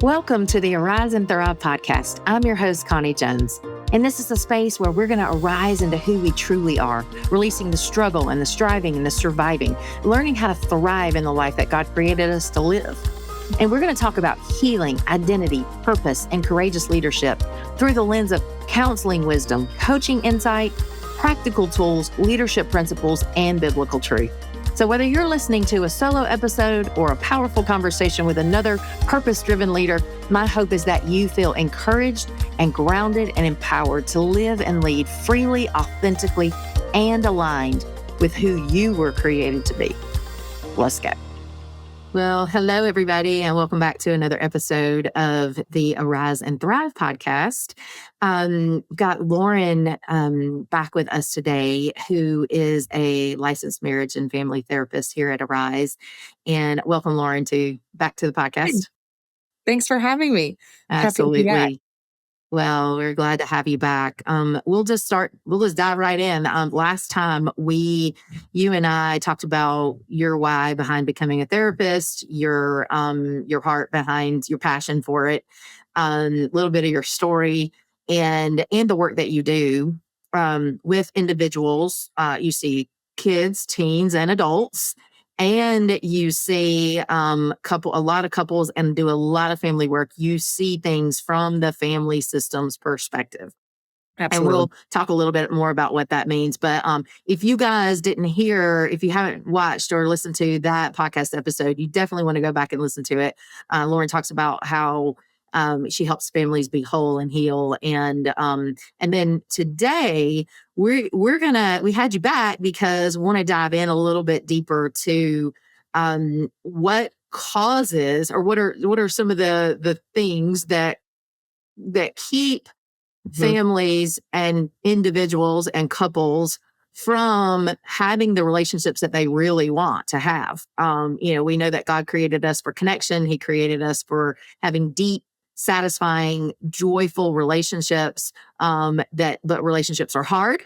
Welcome to the Arise and Thrive podcast. I'm your host, Connie Jones, and this is a space where we're going to arise into who we truly are, releasing the struggle and the striving and the surviving, learning how to thrive in the life that God created us to live. And we're going to talk about healing, identity, purpose, and courageous leadership through the lens of counseling wisdom, coaching insight, practical tools, leadership principles, and biblical truth. So whether you're listening to a solo episode or a powerful conversation with another purpose-driven leader, my hope is that you feel encouraged and grounded and empowered to live and lead freely, authentically, and aligned with who you were created to be. Let's go. Well, hello, everybody, and welcome back to another episode of the Arise and Thrive podcast. Got Lauren back with us today, who is a licensed marriage and family therapist here at Arise. And welcome, Lauren, back to the podcast. Thanks for having me. Absolutely. Well, we're glad to have you back. We'll just dive right in. Last time you and I talked about your why behind becoming a therapist, your heart behind your passion for it, a little bit of your story and the work that you do, with individuals. You see kids, teens, and adults. And you see a lot of couples and do a lot of family work. You see things from the family systems perspective. Absolutely. And we'll talk a little bit more about what that means. But if you guys if you haven't watched or listened to that podcast episode, you definitely want to go back and listen to it. Lauren talks about how she helps families be whole and heal. And then today we had you back because we want to dive in a little bit deeper to what causes, or what are some of the things that keep families and individuals and couples from having the relationships that they really want to have. We know that God created us for connection. He created us for having deep, satisfying, joyful relationships, but relationships are hard.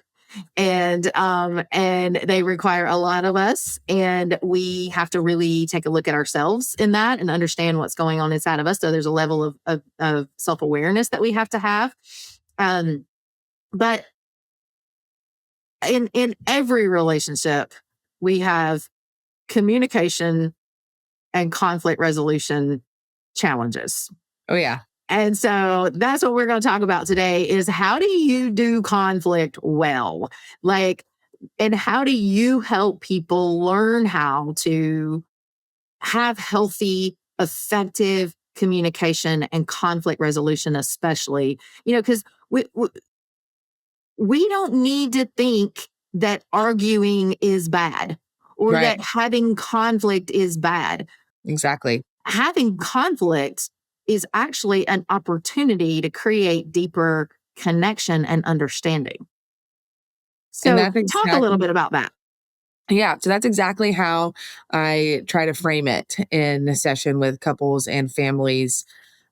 And they require a lot of us, and we have to really take a look at ourselves in that and understand what's going on inside of us. So there's a level of self-awareness that we have to have. But in every relationship, we have communication and conflict resolution challenges. Oh, yeah. And so that's what we're going to talk about today is how do you do conflict well? And how do you help people learn how to have healthy, effective communication and conflict resolution, especially, because we don't need to think that arguing is bad or Right. that having conflict is bad. Exactly. Having conflict is actually an opportunity to create deeper connection and understanding. So talk a little bit about that. Yeah. So that's exactly how I try to frame it in a session with couples and families.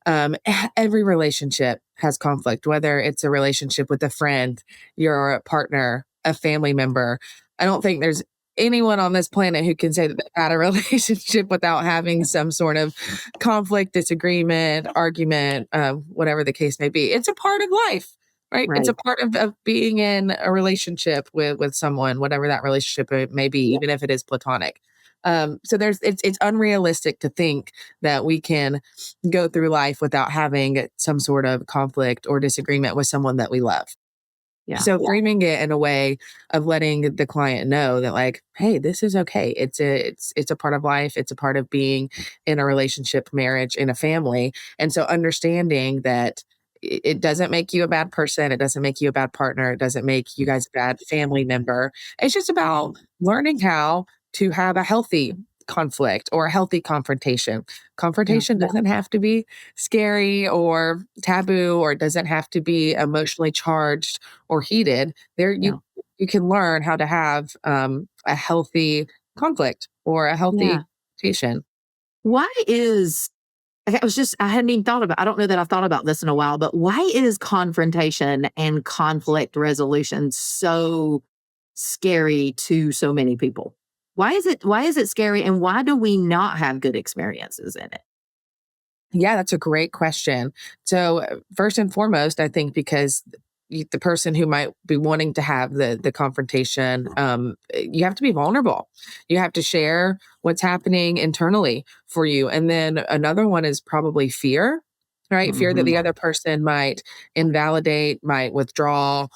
Every relationship has conflict, whether it's a relationship with a friend, your partner, a family member. I don't think there's anyone on this planet who can say that they've had a relationship without having some sort of conflict, disagreement, argument, whatever the case may be. It's a part of life, right? It's a part of being in a relationship with someone, whatever that relationship may be, even if it is platonic. So it's unrealistic to think that we can go through life without having some sort of conflict or disagreement with someone that we love. Yeah. So framing it in a way of letting the client know that, like, hey, this is okay. It's a part of life. It's a part of being in a relationship, marriage, in a family. And so understanding that it doesn't make you a bad person. It doesn't make you a bad partner. It doesn't make you guys a bad family member. It's just about learning how to have a healthy conflict or a healthy confrontation. Confrontation doesn't have to be scary or taboo, or it doesn't have to be emotionally charged or heated. You can learn how to have a healthy conflict or a healthy confrontation. I hadn't even thought about, I don't know that I've thought about this in a while, but why is confrontation and conflict resolution so scary to so many people? Why is it scary, and why do we not have good experiences in it? Yeah, that's a great question. So, first and foremost, I think because the person who might be wanting to have the confrontation, you have to be vulnerable. You have to share what's happening internally for you. And then another one is probably fear, right? Fear that Hmm. the other person might invalidate, might withdraw,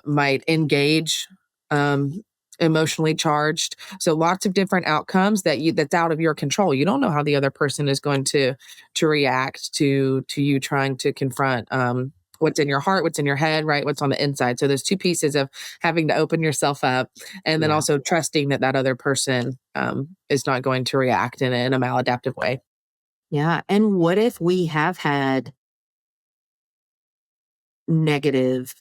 might engage, um, emotionally charged. So lots of different outcomes that's out of your control. You don't know how the other person is going to react to you trying to confront what's in your heart, what's in your head, right? What's on the inside. So there's two pieces of having to open yourself up and then Yeah. also trusting that that other person is not going to react in a maladaptive way. Yeah. And what if we have had negative,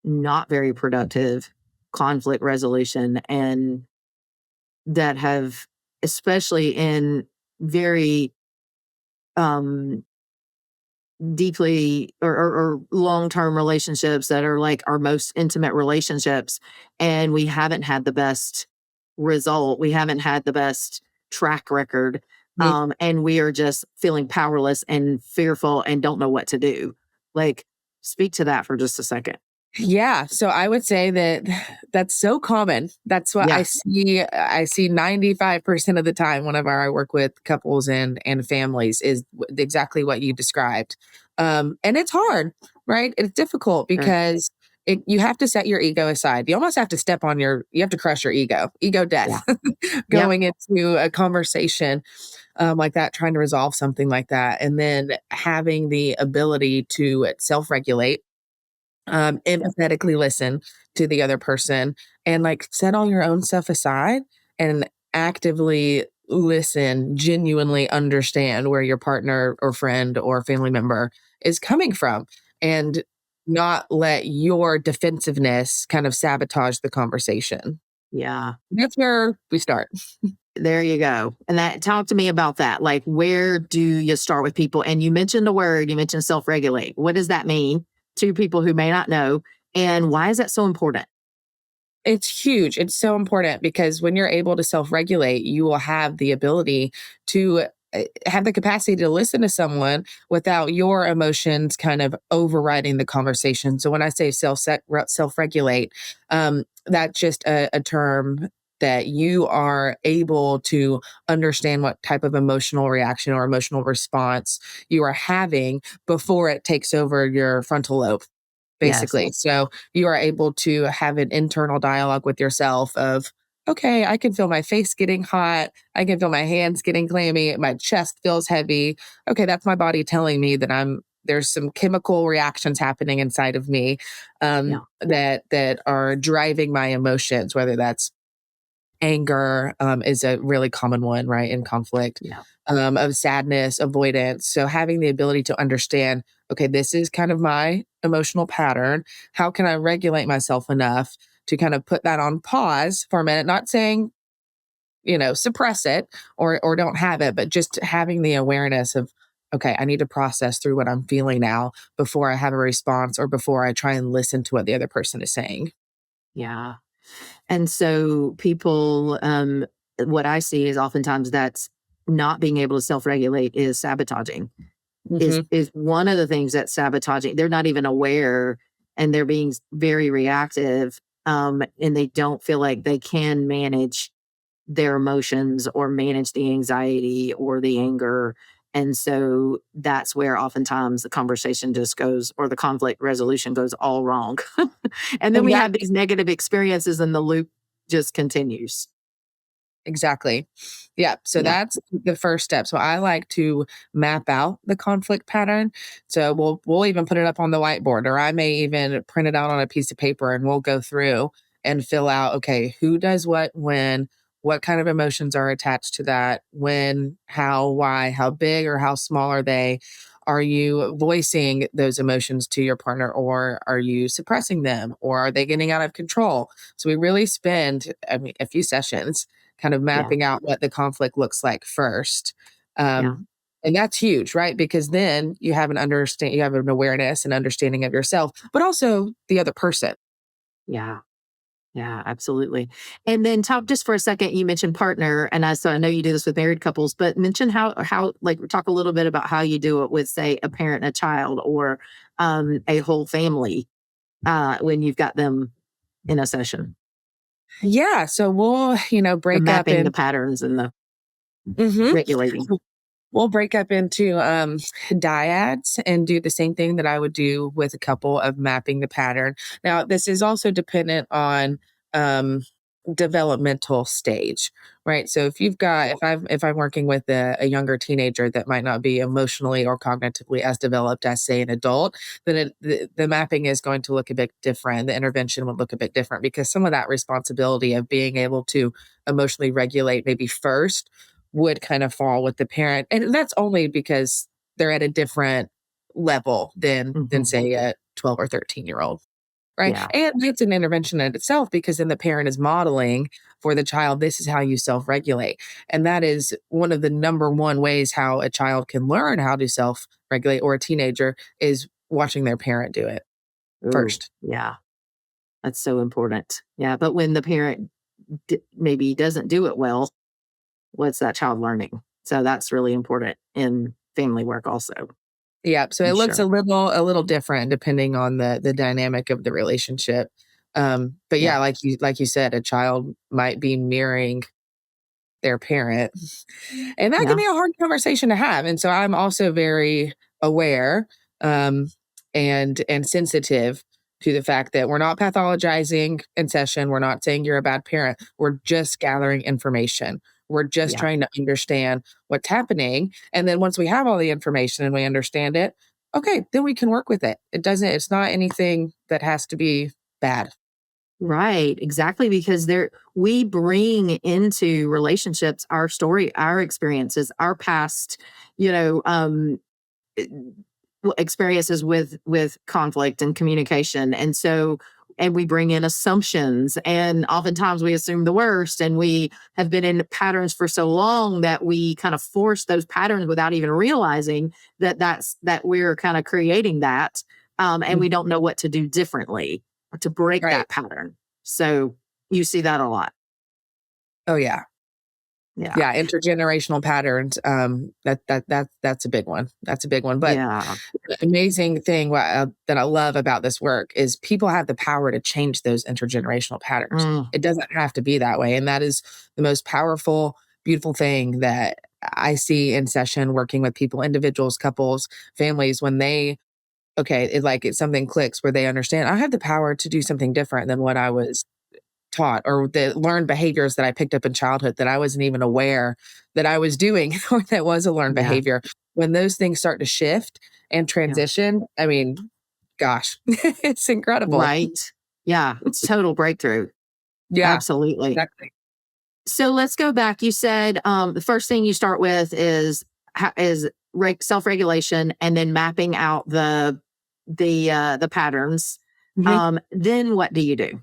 not very productive conflict resolution and that have, especially in very um deeply or long-term relationships that are like our most intimate relationships, and we haven't had the best result, we haven't had the best track record, and we are just feeling powerless and fearful and don't know what to do. Like, speak to that for just a second. Yeah, so I would say that that's so common. That's what Yeah. I see 95% of the time whenever I work with couples and families is exactly what you described. And it's hard, right? It's difficult Sure. because you have to set your ego aside. You almost have to you have to crush your ego Yeah. death Yep. going into a conversation like that, trying to resolve something like that. And then having the ability to self regulate, empathetically listen to the other person and like set all your own stuff aside and actively listen, genuinely understand where your partner or friend or family member is coming from and not let your defensiveness kind of sabotage the conversation. Yeah. That's where we start. There you go. And that, talk to me about that. Like, where do you start with people? And you mentioned the word, you mentioned self regulate. What does that mean to people who may not know? And why is that so important? It's huge. It's so important because when you're able to self regulate, you will have the ability to have the capacity to listen to someone without your emotions kind of overriding the conversation. So when I say self regulate, that's just a term that you are able to understand what type of emotional reaction or emotional response you are having before it takes over your frontal lobe, Yes. basically. So you are able to have an internal dialogue with yourself of, okay, I can feel my face getting hot. I can feel my hands getting clammy. My chest feels heavy. Okay, that's my body telling me that there's some chemical reactions happening inside of me Yeah. that are driving my emotions, whether that's anger, is a really common one, right, in conflict, Yeah. of sadness, avoidance. So having the ability to understand, okay, this is kind of my emotional pattern. How can I regulate myself enough to kind of put that on pause for a minute? Not saying, suppress it or don't have it, but just having the awareness of, okay, I need to process through what I'm feeling now before I have a response or before I try and listen to what the other person is saying. Yeah. And so people, what I see is oftentimes that's not being able to self regulate is sabotaging, Hmm. is one of the things that's sabotaging. They're not even aware and they're being very reactive. And they don't feel like they can manage their emotions or manage the anxiety or the anger. And so that's where oftentimes the conversation just goes, or the conflict resolution goes all wrong. And then we have these negative experiences and the loop just continues. Exactly. Yeah. So Yeah. that's the first step. So I like to map out the conflict pattern. So we'll even put it up on the whiteboard, or I may even print it out on a piece of paper and we'll go through and fill out, okay, who does what when, what kind of emotions are attached to that, when, how, why, how big or how small are they? Are you voicing those emotions to your partner, or are you suppressing them, or are they getting out of control? So we really spend, I mean, a few sessions kind of Yeah. mapping out what the conflict looks like first. Yeah. And that's huge, right? Because then you have an awareness and understanding of yourself, but also the other person. Yeah. Yeah, absolutely. And then talk just for a second, you mentioned partner, and so I know you do this with married couples, but mention how like talk a little bit about how you do it with, say, a parent and a child, or a whole family when you've got them in a session. Yeah. So we'll, The break up mapping the in. patterns and the Mhm. regulating. We'll break up into dyads and do the same thing that I would do with a couple of mapping the pattern. Now, this is also dependent on um, developmental stage, right? So if I'm working with a younger teenager that might not be emotionally or cognitively as developed as, say, an adult, then the mapping is going to look a bit different. The intervention would look a bit different because some of that responsibility of being able to emotionally regulate maybe first would kind of fall with the parent. And that's only because they're at a different level than Hmm. say a 12 or 13-year-old. Right. Yeah. And it's an intervention in itself because then the parent is modeling for the child, this is how you self regulate. And that is one of the number one ways how a child can learn how to self regulate, or a teenager, is watching their parent do it Ooh, first. yeah. That's so important. Yeah. But when the parent maybe doesn't do it well, what's that child learning? So that's really important in family work, also, Yeah, so I'm it looks sure. a little different depending on the dynamic of the relationship. But Yeah. yeah, like you said, a child might be mirroring their parent, and that can Yeah. be a hard conversation to have. And so I'm also very aware um, and sensitive to the fact that we're not pathologizing in session. We're not saying you're a bad parent. We're just gathering information. We're just Yeah. trying to understand what's happening. And then once we have all the information and we understand it, okay, then we can work with it. It's not anything that has to be bad. Right. Exactly. Because we bring into relationships our story, our experiences, our past, you know, experiences with conflict and communication, and we bring in assumptions, and oftentimes we assume the worst, and we have been in patterns for so long that we kind of force those patterns without even realizing that we're kind of creating that, and Mm. we don't know what to do differently to break Right. that pattern. So you see that a lot. Oh yeah. Yeah. Yeah, intergenerational patterns. That's a big one. That's a big one. But Yeah. the amazing thing that I love about this work is people have the power to change those intergenerational patterns. Mm, It doesn't have to be that way, and that is the most powerful, beautiful thing that I see in session working with people, individuals, couples, families, when something clicks where they understand I have the power to do something different than what I was taught, or the learned behaviors that I picked up in childhood that I wasn't even aware that I was doing or that was a learned yeah. behavior. When those things start to shift and Yeah. transition, I mean, gosh, it's incredible. Right. Yeah. It's total breakthrough. Yeah, Absolutely. exactly. So let's go back. You said the first thing you start with is self regulation, and then mapping out the patterns. Mhm. Then what do you do?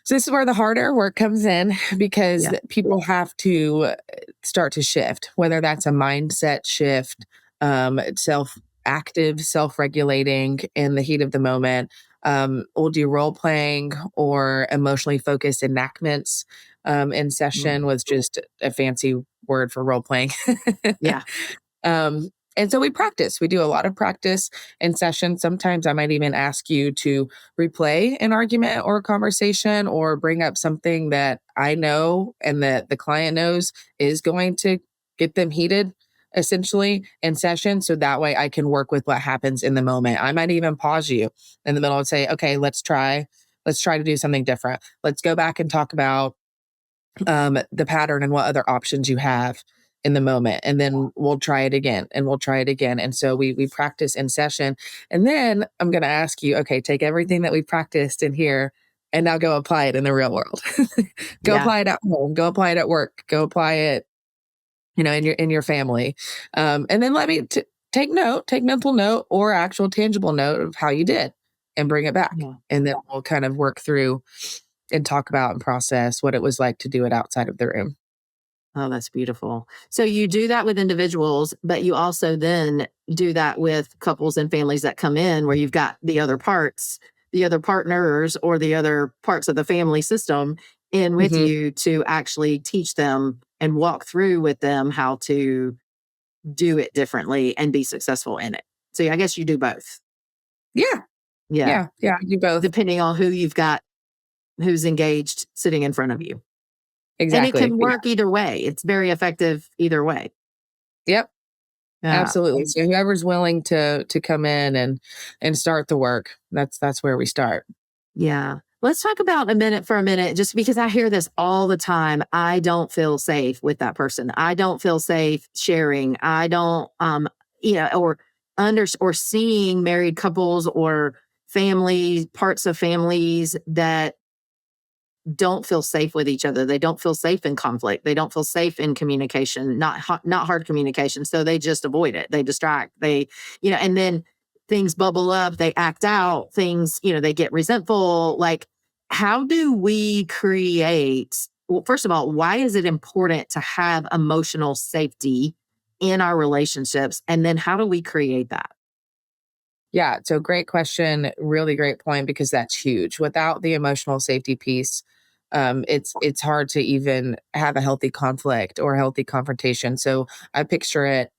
So this is where the harder work comes in because Yeah. people have to start to shift, whether that's a mindset shift, self regulating in the heat of the moment. We'll do role playing or emotionally focused enactments. In Mm. session was just a fancy word for role playing. Yeah. And so we practice. We do a lot of practice in session. Sometimes I might even ask you to replay an argument or a conversation, or bring up something that I know and that the client knows is going to get them heated essentially in session. So that way I can work with what happens in the moment. I might even pause you in the middle and say, okay, let's try to do something different. Let's go back and talk about the pattern and what other options you have in the moment, and then we'll try it again and we'll try it again. And so we practice in session, and then I'm going to ask you, okay, take everything that we practiced in here and now go apply it in the real world. Go Yeah. apply it at home, go apply it at work, go apply it, in your family. And then let me take mental note or actual tangible note of how you did, and bring it back, Yeah. and then we'll kind of work through and talk about and process what it was like to do it outside of the room. Oh, that's beautiful. So you do that with individuals, but you also then do that with couples and families that come in where you've got the other parts, the other partners or the other parts of the family system in with Mhm. you to actually teach them and walk through with them how to do it differently and be successful in it. So I guess you do both. Yeah. Yeah. Yeah. Yeah. You both. Depending on who you've got, who's engaged sitting in front of you. And it Exactly. can Yeah. work either way. It's very effective either way. Yep. Yeah. Absolutely. So whoever's willing to come in and start the work, that's where we start. Yeah. Let's talk about for a minute, just because I hear this all the time. I don't feel safe with that person. I don't feel safe sharing. I don't, or or seeing married couples or families, parts of families that don't feel safe with each other. They don't feel safe in conflict. They don't feel safe in communication, not hard communication. So they just avoid it. They distract. And then things bubble up. They act out. Things, they get resentful. Like, how do we create? Well, first of all, why is it important to have emotional safety in our relationships? And then how do we create that? Yeah. So great question. Really great point because that's huge. Without the emotional safety piece, it's hard to even have a healthy conflict or a healthy confrontation. So I picture it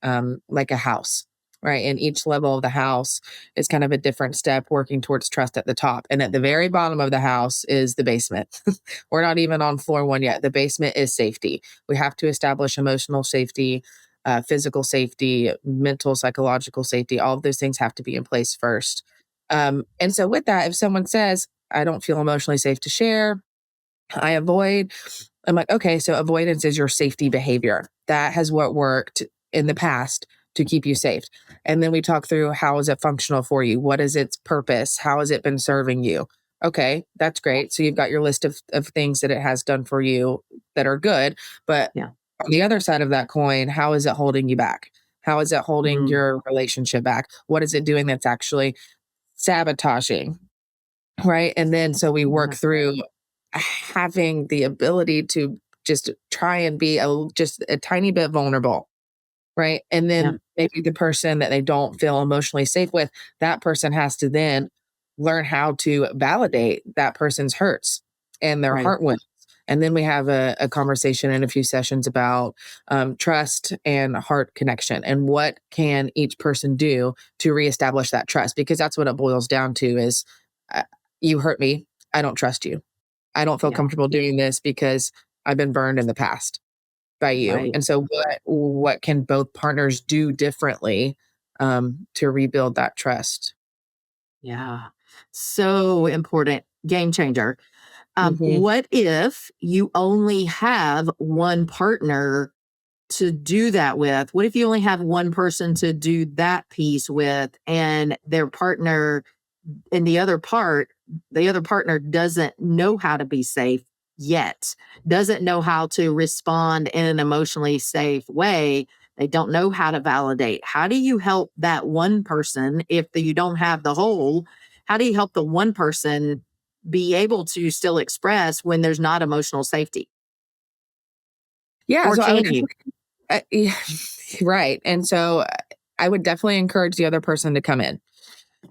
like a house, right? And each level of the house is kind of a different step working towards trust at the top. And at the very bottom of the house is the basement. We're not even on floor one yet. The basement is safety. We have to establish emotional safety, physical safety, mental, psychological safety. All of those things have to be in place first. And so, with that, if someone says, I don't feel emotionally safe to share, I avoid, I'm like, okay, so avoidance is your safety behavior. That has what worked in the past to keep you safe. And then we talk through how is it functional for you? What is its purpose? How has it been serving you? Okay, that's great. So you've got your list of things that it has done for you that are good. But Yeah. on the other side of that coin, how is it holding you back? How is it holding Mm, your relationship back? What is it doing that's actually sabotaging? Right. And then so we work yeah. through having the ability to just try and be just a tiny bit vulnerable, right? And Yeah. then maybe the person that they don't feel emotionally safe with, that person has to then learn how to validate that person's hurts and their Right. heart wounds. And then we have a conversation in a few sessions about trust and heart connection and what can each person do to reestablish that trust, because that's what it boils down to is uh, you hurt me. I don't trust you. I don't feel Yeah. comfortable doing this because I've been burned in the past by you. Right. And so what can both partners do differently to rebuild that trust? Yeah. So important. Game changer. Hmm. What if you only have one partner to do that with? What if you only have one person to do that piece with, and their partner and the other partner doesn't know how to be safe yet, doesn't know how to respond in an emotionally safe way. They don't know how to validate. How do you help that one person if you don't have the whole? How do you help the one person be able to still express when there's not emotional safety? Yeah. Or So I would, can you? yeah, right. And so I would definitely encourage the other person to come in.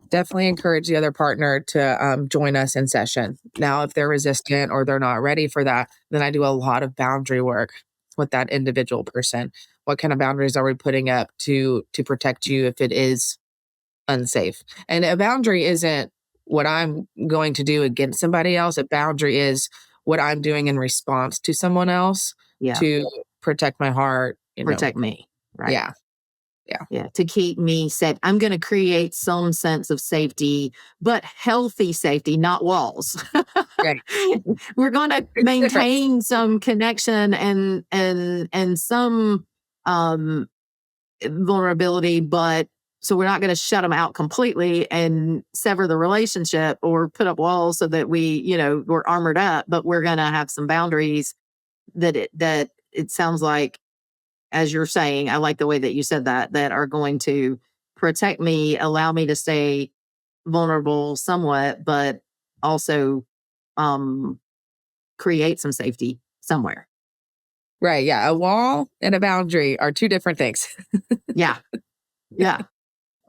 Definitely encourage the other partner to join us in session. Now, if they're resistant or they're not ready for that, then I do a lot of boundary work with that individual person. What kind of boundaries are we putting up to protect you if it is unsafe? And a boundary isn't what I'm going to do against somebody else. A boundary is what I'm doing in response to someone else Yeah. to protect my heart. Protect me. Right. Yeah, yeah, Yeah, to keep me safe. I'm going to create some sense of safety, but healthy safety, not walls. right. We're going to It's different. maintain some connection and some um vulnerability, but so we're not going to shut them out completely and sever the relationship or put up walls so that we're armored up, but we're going to have some boundaries that it sounds like, as you're saying, I like the way that you said that are going to protect me, allow me to stay vulnerable somewhat, but also um, create some safety somewhere. Right. Yeah. A wall and a boundary are two different things. Yeah. Yeah.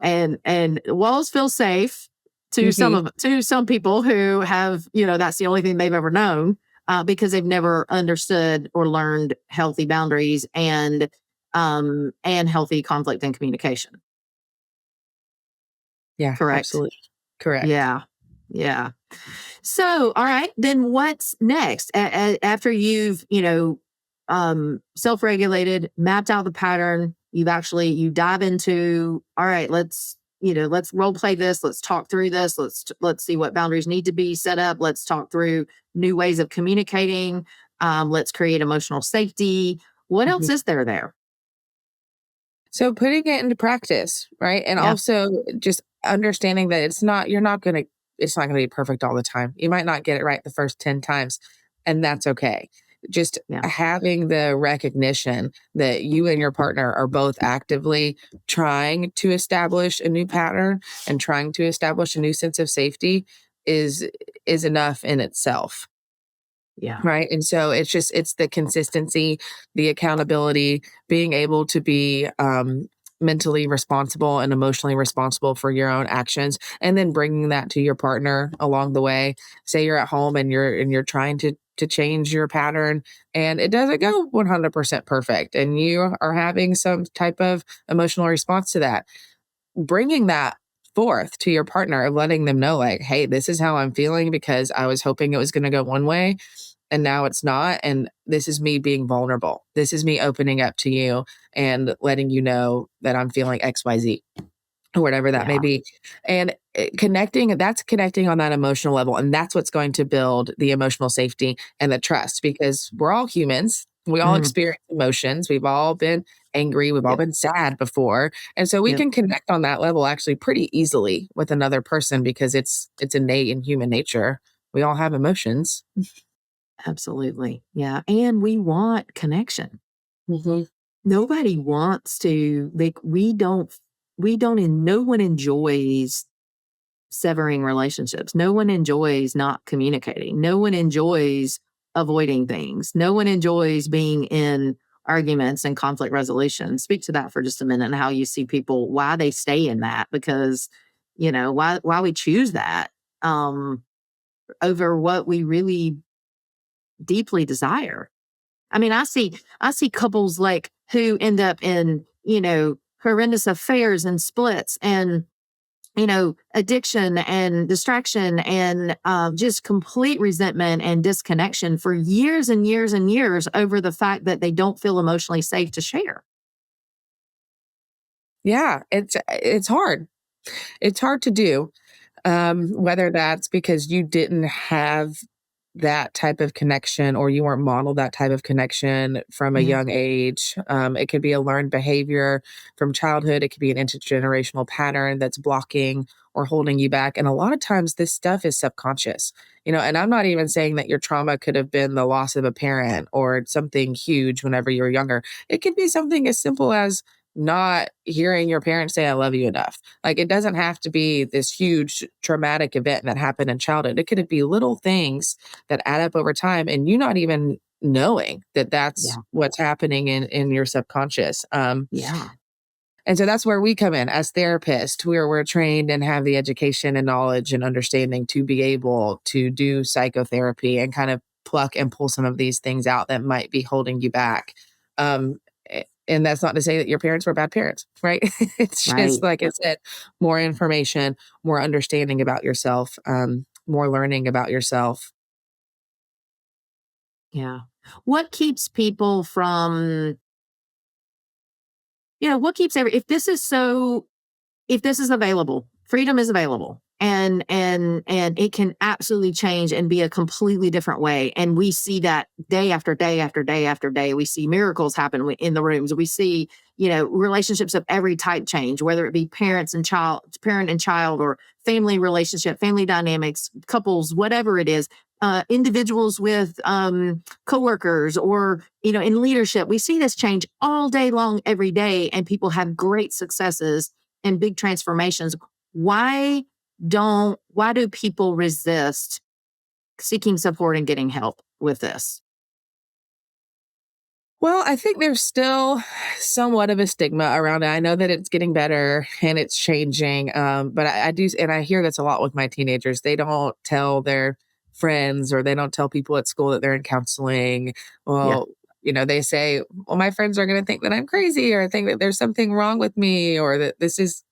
And walls feel safe. to Mhm. to some people who have, that's the only thing they've ever known, because they've never understood or learned healthy boundaries and healthy conflict and communication. Yeah, Correct. absolutely. Correct. Yeah. Yeah. So, all right, then what's next? After you've, self-regulated, mapped out the pattern, you dive into, all right, let's role play this. Let's talk through this. Let's see what boundaries need to be set up. Let's talk through new ways of communicating. Let's create emotional safety. What else Mhm. is there? So putting it into practice, right? And Yeah. also just understanding that it's not gonna be perfect all the time. You might not get it right the first 10 times, and that's okay. Just Yeah. having the recognition that you and your partner are both actively trying to establish a new pattern and trying to establish a new sense of safety is is enough in itself. Yeah. Right. And so it's the consistency, the accountability, being able to be mentally responsible and emotionally responsible for your own actions, and then bringing that to your partner along the way. Say you're at home and you're trying to change your pattern and it doesn't go 100% perfect and you are having some type of emotional response to that, bringing that forth to your partner of letting them know like, hey, this is how I'm feeling because I was hoping it was going to go one way and now it's not, and this is me being vulnerable, this is me opening up to you and letting you know that I'm feeling XYZ or whatever that may Yeah. be. And connecting on that emotional level, and that's what's going to build the emotional safety and the trust, because we're all humans, we all Mhm. experience emotions, we've all been angry, we've all Yep. been sad before, and so we Yep. can connect on that level actually pretty easily with another person because it's innate in human nature. We all have emotions. Absolutely. Yeah. And we want connection. Mhm. Nobody wants to, like, and no one enjoys severing relationships. No one enjoys not communicating. No one enjoys avoiding things. No one enjoys being in arguments and conflict resolution. Speak to that for just a minute and how you see people, why they stay in that, because, why we choose that um, over what we really deeply desire. I mean, I see couples like who end up in, horrendous affairs and splits and, addiction and distraction and just complete resentment and disconnection for years and years and years over the fact that they don't feel emotionally safe to share. Yeah, it's hard. It's hard to do, whether that's because you didn't have that type of connection or you weren't modeled that type of connection from a Yeah. young age. It could be a learned behavior from childhood. It could be an intergenerational pattern that's blocking or holding you back. And a lot of times this stuff is subconscious, and I'm not even saying that your trauma could have been the loss of a parent or something huge whenever you were younger. It could be something as simple as not hearing your parents say, I love you enough. Like it doesn't have to be this huge traumatic event that happened in childhood. It could be little things that add up over time and you not even knowing that that's Yeah. what's happening in your subconscious. Yeah. And so that's where we come in as therapists. We're trained and have the education and knowledge and understanding to be able to do psychotherapy and kind of pluck and pull some of these things out that might be holding you back. And that's not to say that your parents were bad parents, right? It's just Right. like I said, more information, more understanding about yourself, more learning about yourself. Yeah. What keeps people from, what keeps if this is so, if this is available, freedom is available, and it can absolutely change and be a completely different way. And we see that day after day after day after day. We see miracles happen in the rooms. We see, relationships of every type change, whether it be parent and child, or family relationship, family dynamics, couples, whatever it is. Individuals with coworkers, or in leadership, we see this change all day long, every day, and people have great successes and big transformations. Why do people resist seeking support and getting help with this? Well, I think there's still somewhat of a stigma around it. I know that it's getting better and it's changing. But I do, and I hear this a lot with my teenagers. They don't tell their friends or they don't tell people at school that they're in counseling. Yeah. Well, they say, well, my friends are going to think that I'm crazy or think that there's something wrong with me or that this is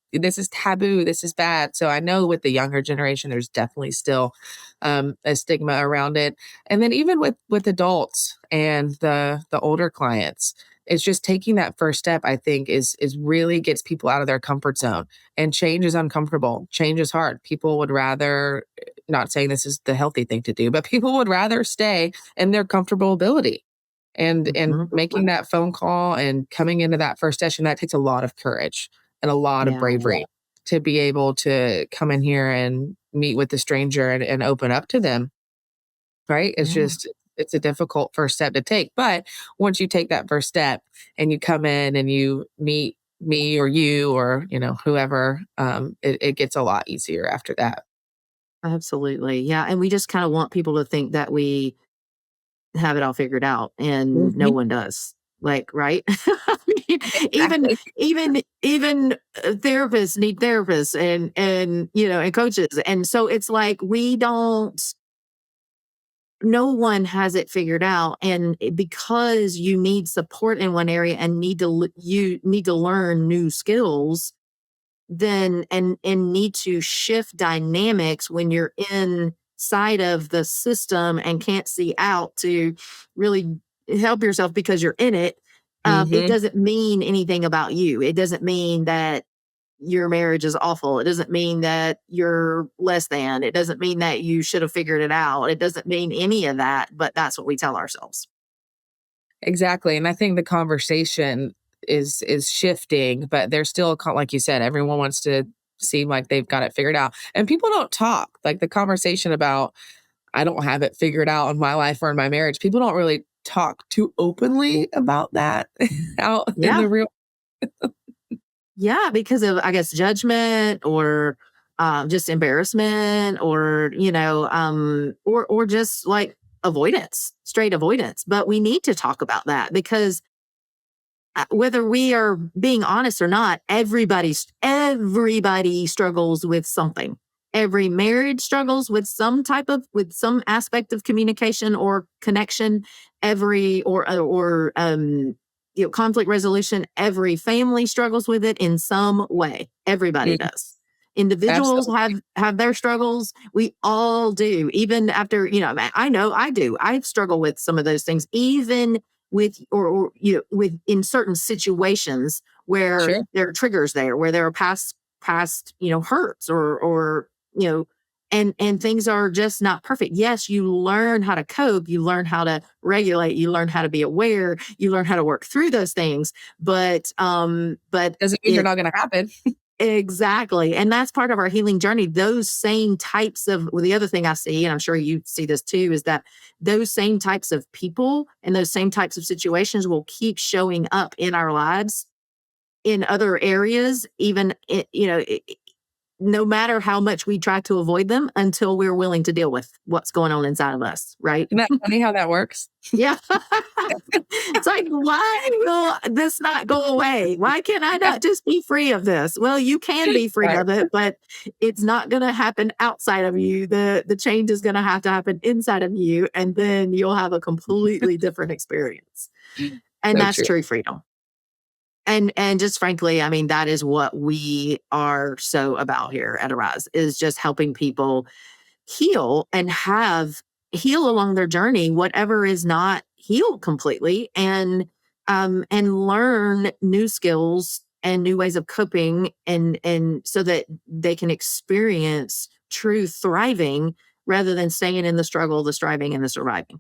taboo. This is bad. So I know with the younger generation, there's definitely still a stigma around it. And then even with adults and the older clients, it's just taking that first step, I think, is really gets people out of their comfort zone. And change is uncomfortable. Change is hard. People would rather, not saying this is the healthy thing to do, but people would rather stay in their comfortable ability. And Mhm. making that phone call and coming into that first session, that takes a lot of courage and a lot of Yeah. bravery to be able to come in here and meet with the stranger and open up to them. Right? Yeah. It's a difficult first step to take, but once you take that first step and you come in and you meet me or you or, whoever, it gets a lot easier after that. Absolutely. Yeah. And we just kind of want people to think that we have it all figured out, and no Mhm. one does. Like, right? I mean, even Exactly. even therapists need therapists and coaches. And so it's like we don't no one has it figured out, and because you need support in one area and you need to learn new skills, then and need to shift dynamics when you're inside of the system and can't see out to really help yourself because you're in it. It Mhm. doesn't mean anything about you. It doesn't mean that your marriage is awful. It doesn't mean that you're less than. It doesn't mean that you should have figured it out. It doesn't mean any of that, but that's what we tell ourselves. Exactly, and I think the conversation is shifting, but there's still like you said, everyone wants to seem like they've got it figured out, and people don't talk. Like, the conversation about, "I don't have it figured out in my life or in my marriage," people don't really talk too openly about that out in Yeah. the real. Yeah, because of, I guess, judgment or just embarrassment or just like avoidance, straight avoidance. But we need to talk about that because whether we are being honest or not, everybody struggles with something. Every marriage struggles with some aspect of communication or connection. Every or conflict resolution. Every family struggles with it in some way. Everybody Mm, does. Individuals absolutely. have their struggles. We all do. Even after I know I do. I struggle with some of those things. Even with with in certain situations where Sure. there are triggers there, where there are past hurts or and things are just not perfect. Yes, you learn how to cope, you learn how to regulate, you learn how to be aware, you learn how to work through those things, but Doesn't mean they're it not gonna happen. exactly. And that's part of our healing journey. Those same types of, well, the other thing I see, and I'm sure you see this too, is that those same types of people and those same types of situations will keep showing up in our lives in other areas, no matter how much we try to avoid them until we're willing to deal with what's going on inside of us. Right. Isn't that funny how that works? Yeah. It's like, why will this not go away? Why can I not just be free of this? Well, you can be free Right. of it, but it's not going to happen outside of you. The change is going to have to happen inside of you, and then you'll have a completely different experience. And So that's true. true freedom. And just frankly, I mean, that is what we are so about here at Arise, is just helping people heal along their journey whatever is not healed completely, and learn new skills and new ways of coping, and so that they can experience true thriving rather than staying in the struggle, the striving, and the surviving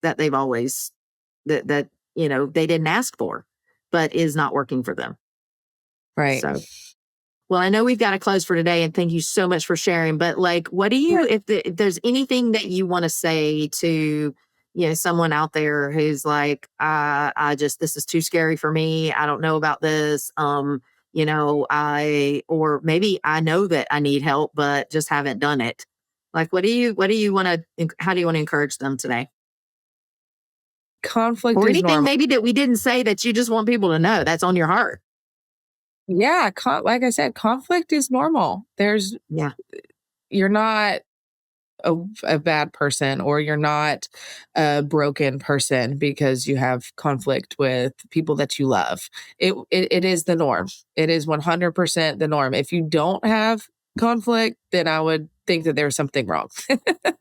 that they've always that they didn't ask for but is not working for them. Right. So, well, I know we've got to close for today, and thank you so much for sharing. But like, what do Yeah. you, if there's anything that you want to say to, someone out there who's like, I just, this is too scary for me. I don't know about this. Or maybe I know that I need help, but just haven't done it. Like, what do you want to, how do you want to encourage them today? Conflict Or is anything normal. maybe that we didn't say that you just want people to know that's on your heart. Yeah, like I said, conflict is normal. Yeah. You're not a bad person, or you're not a broken person because you have conflict with people that you love. It is the norm. It is 100% the norm. If you don't have conflict, then I would think that there's something wrong.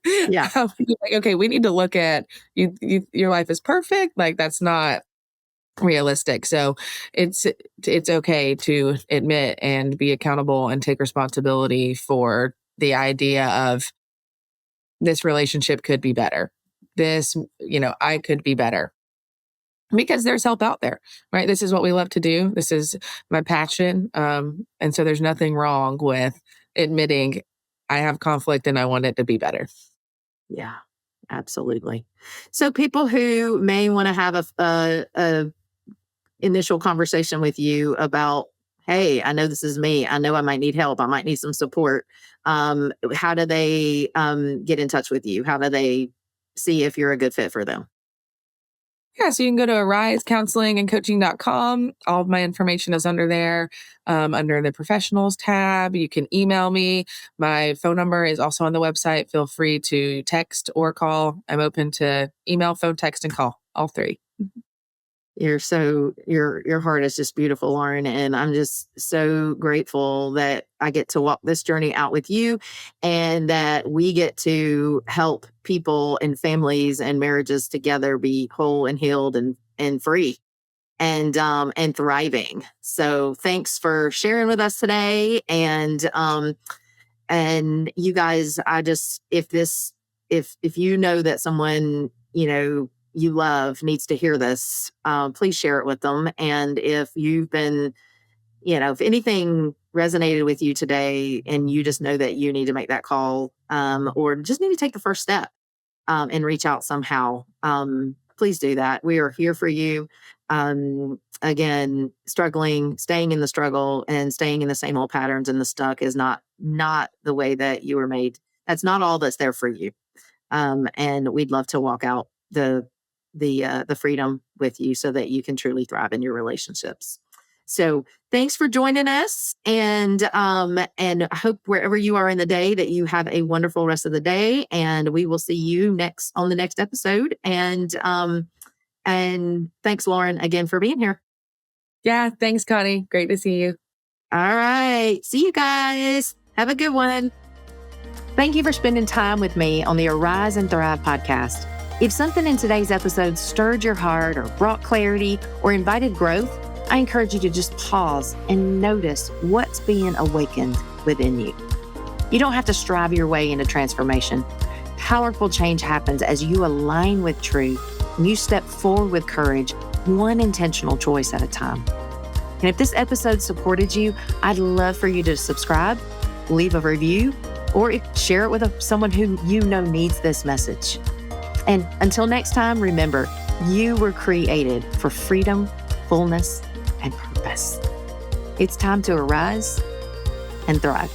Yeah. I would be like, okay, we need to look at your life is perfect. Like, that's not realistic. So it's okay to admit and be accountable and take responsibility for the idea of, this relationship could be better. I could be better, because there's help out there, right? This is what we love to do. This is my passion. And so there's nothing wrong with admitting I have conflict and I want it to be better. Yeah, absolutely. So people who may want to have a initial conversation with you about, hey, I know this is me. I know I might need help. I might need some support. How do they get in touch with you? How do they see if you're a good fit for them? Yeah, so you can go to arisecounselingandcoaching.com. All of my information is under there, under the professionals tab. You can email me. My phone number is also on the website. Feel free to text or call. I'm open to email, phone, text, and call, all three. Your heart is just beautiful, Lauren, and I'm just so grateful that I get to walk this journey out with you, and that we get to help people and families and marriages together be whole and healed and free and thriving. So thanks for sharing with us today, and you guys, if you know that someone, you love needs to hear this, please share it with them. And if you've been, if anything resonated with you today and you just know that you need to make that call, or just need to take the first step, and reach out somehow, please do that. We are here for you. Again, staying in the struggle and staying in the same old patterns and the stuck is not the way that you were made. That's not all that's there for you. And we'd love to walk out the freedom with you so that you can truly thrive in your relationships. So thanks for joining us, and I hope wherever you are in the day that you have a wonderful rest of the day, and we will see you next on the next episode. And thanks, Lauren, again for being here. Yeah, thanks, Connie. Great to see you. All right. See you guys. Have a good one. Thank you for spending time with me on the Arise and Thrive podcast. If something in today's episode stirred your heart or brought clarity or invited growth, I encourage you to just pause and notice what's being awakened within you. You don't have to strive your way into transformation. Powerful change happens as you align with truth and you step forward with courage, one intentional choice at a time. And if this episode supported you, I'd love for you to subscribe, leave a review, or share it with someone who you know needs this message. And until next time, remember, you were created for freedom, fullness, and purpose. It's time to arise and thrive.